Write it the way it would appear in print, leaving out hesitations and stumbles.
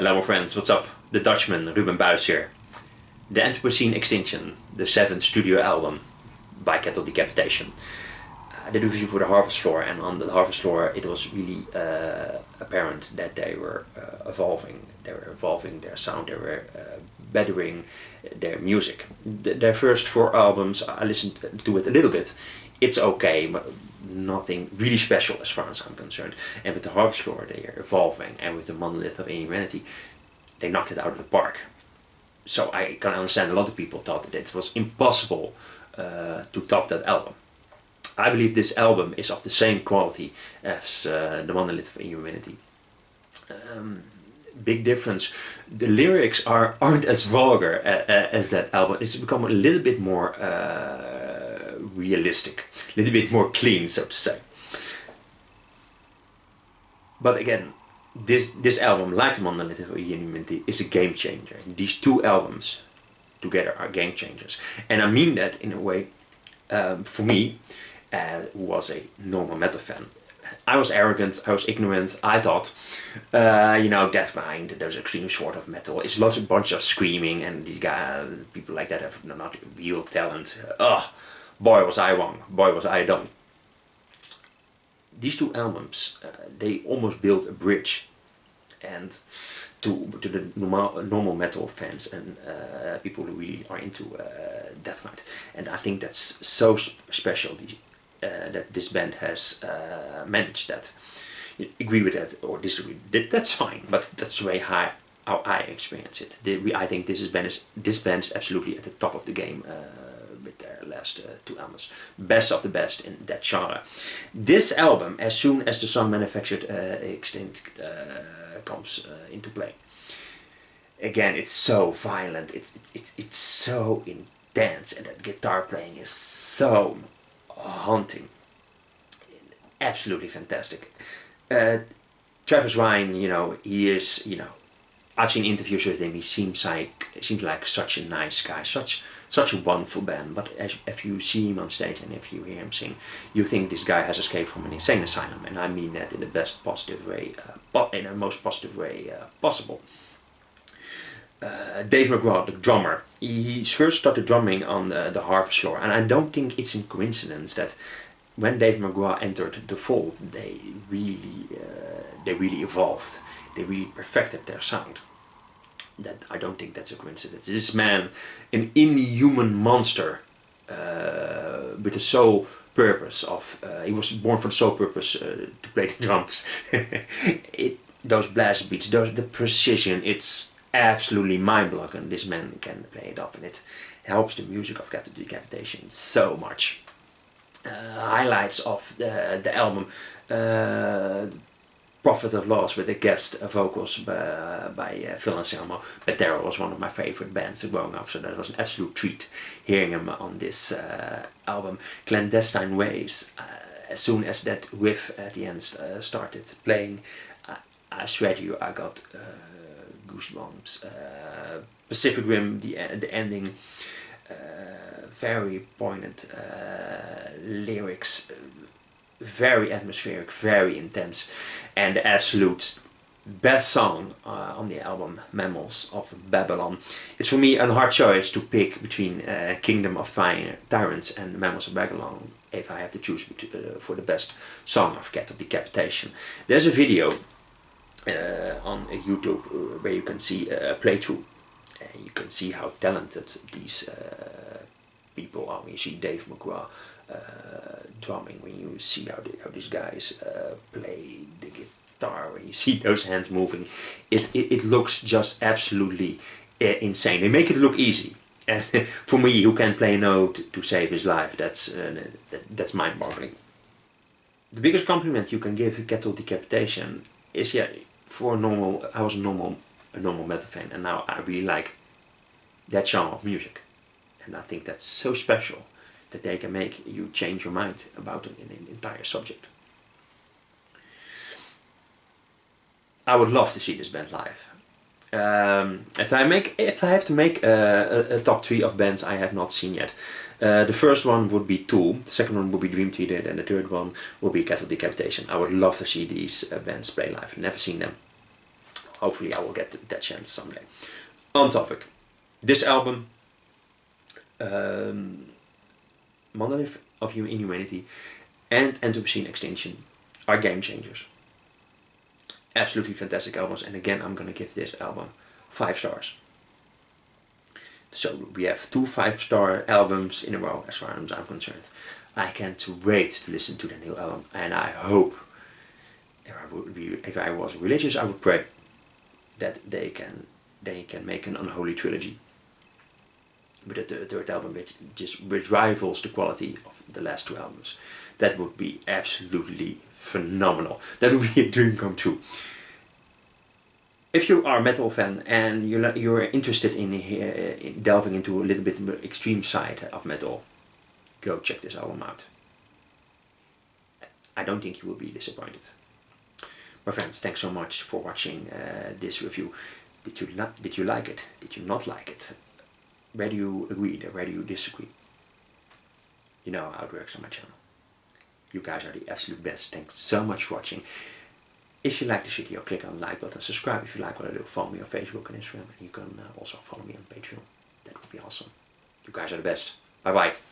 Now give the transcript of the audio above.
Hello my friends, what's up? The Dutchman, Ruben Buijs here. The Anthropocene Extinction, the 7th studio album by Decapitation. They do review for the Harvest Floor, and on the Harvest Floor it was really apparent that they were evolving. They were evolving their sound, they were bettering their music. Their first 4 albums, I listened to it a little bit. It's okay, but nothing really special as far as I'm concerned. And with the Harvest Floor they are evolving, and with the Monolith of Inhumanity they knocked it out of the park. So I can understand a lot of people thought that it was impossible to top that album. I believe this album is of the same quality as the Monolith of Inhumanity. Big difference. The lyrics aren't as vulgar as that album. It's become a little bit more realistic, a little bit more clean, so to say. But again, this album, like the Monolith of Inhumanity, is a game changer. These 2 albums together are game changers, and I mean that in a way. For me, who was a normal metal fan, I was arrogant, I was ignorant. I thought, you know, Deathmind, there's extreme sort of metal. It's lots of bunch of screaming, and these guys, people like that have not real talent. Oh, boy was I wrong, boy was I dumb. These 2 albums, they almost built a bridge, and to the normal metal fans and people who really are into Deathmind. And I think that's so special that this band has managed that. You agree with that or disagree? That's fine, but that's the way how I experience it. I think this band is absolutely at the top of the game with their last 2 albums. Best of the best in that genre. This album, as soon as the song Manufactured Extinct comes into play, again, it's so violent, it's so intense, and that guitar playing is so haunting. Absolutely fantastic. Travis Ryan, you know, he is, you know, I've seen interviews with him. He seems like such a nice guy, such a wonderful band. But if you see him on stage and if you hear him sing, you think this guy has escaped from an insane asylum, and I mean that in the best positive way, in the most positive way possible. Dave McGraw, the drummer, he first started drumming on the Harvest Floor, and I don't think it's a coincidence that when Dave McGraw entered the fold, they really evolved. They really perfected their sound. I don't think that's a coincidence. This man, an inhuman monster, with the sole purpose of he was born for the sole purpose to play the drums. Those blast beats, the precision, it's absolutely mind-blowing. This man can play it off, and it helps the music of Decapitation so much. Highlights of the album: Prophet of Loss with the guest vocals by Phil Anselmo. Patero was one of my favorite bands growing up, so that was an absolute treat hearing him on this album. Clandestine Ways, as soon as that riff at the end started playing, I swear to you, I got goosebumps. Pacific Rim, the ending, very poignant lyrics, very atmospheric, very intense, and the absolute best song on the album, Mammals of Babylon. It's for me a hard choice to pick between Kingdom of Tyrants and Mammals of Babylon if I have to choose for the best song of Decapitation. There's a video on YouTube where you can see a playthrough. You can see how talented these people are. When you see Dave McGraw drumming, when you see how these guys play the guitar, when you see those hands moving, it looks just absolutely insane. They make it look easy, and for me, who can play a note to save his life, that's mind-boggling. The biggest compliment you can give Decapitation is, yeah, for normal. I was a normal metal fan, and now I really like that genre of music, and I think that's so special that they can make you change your mind about an entire subject. I would love to see this band live. If I have to make a top 3 of bands I have not seen yet, the first one would be Tool, the second one would be Dream Theater, and the third one would be Decapitation. I would love to see these bands play live. I've never seen them. hopefully I will get that chance someday. On topic, this album, Monolith of Inhumanity and Anthropocene Extinction are game changers. Absolutely fantastic albums, and again I'm gonna give this album 5 stars. So we have 2 5-star albums in a row as far as I'm concerned. I can't wait to listen to the new album, and I hope, if I was religious, I would pray that they can make an unholy trilogy with a third album which rivals the quality of the last 2 albums. That would be absolutely phenomenal. That would be a dream come true. If you are a metal fan and you're interested in delving into a little bit more extreme side of metal, go check this album out. I don't think you will be disappointed. My friends, thanks so much for watching this review. Did you like it? Did you not like it? Where do you agree? Where do you disagree? You know how it works on my channel. You guys are the absolute best. Thanks so much for watching. If you like this video, click on the like button, subscribe if you like what I do, follow me on Facebook and Instagram, and you can also follow me on Patreon. That would be awesome. You guys are the best. Bye bye.